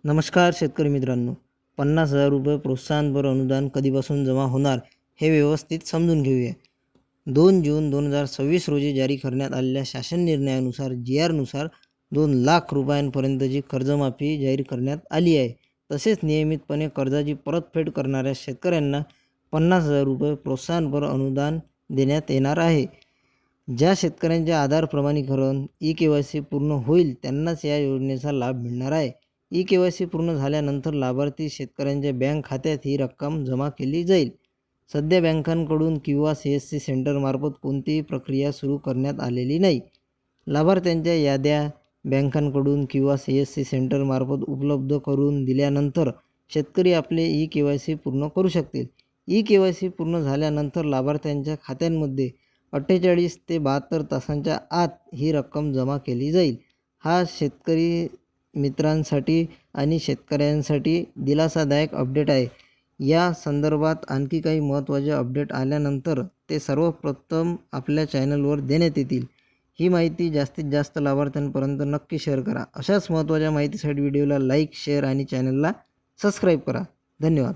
नमस्कार शेतकरी मित्रांनो, 50,000 रुपये प्रोत्साहनपर अनुदान कधीपासून जमा होणार हे व्यवस्थित समजून घेऊया. 2 जून 2026 रोजी जारी करण्यात आलेल्या शासन निर्णयानुसार नुसार 2 लाख रुपयांपर्यंतची कर्जमाफी जाहीर करण्यात आली आहे. तसेच नियमितपणे कर्जाची परतफेड करणाऱ्या शेतकऱ्यांना 50,000 रुपये प्रोत्साहनपर अनुदान देण्यात येणार आहे. ज्या शेतकऱ्यांचे आधार प्रमाणीकरण ई-KYC पूर्ण होईल त्यांनाच या योजनेचा लाभ मिळणार आहे. ई-KYC पूर्ण झाल्यानंतर लाभार्थी शेतकऱ्यांच्या बँक खात्यात ही रक्कम जमा केली जाईल. सध्या बँकांकडून किंवा CSC सेंटरमार्फत कोणतीही प्रक्रिया सुरू करण्यात आलेली नाही. लाभार्थ्यांच्या याद्या बँकांकडून किंवा CSC सेंटरमार्फत उपलब्ध करून दिल्यानंतर शेतकरी आपले ई-KYC पूर्ण करू शकतील. ई-KYC पूर्ण झाल्यानंतर लाभार्थ्यांच्या खात्यांमध्ये 48 ते 72 तासांच्या आत ही रक्कम जमा केली जाईल. हा शेतकरी मित्रांसाठी आणि शेतकऱ्यांसाठी दिलासादायक अपडेट आहे. या संदर्भात आणखी काही महत्त्वाचे अपडेट आल्यानंतर ते सर्वप्रथम आपल्या चॅनलवर देण्यात येतील. ही माहिती जास्तीत जास्त लाभार्थ्यांपर्यंत नक्की शेअर करा. अशाच महत्त्वाच्या माहितीसाठी व्हिडिओला लाईक, शेअर आणि चॅनलला सबस्क्राईब करा. धन्यवाद.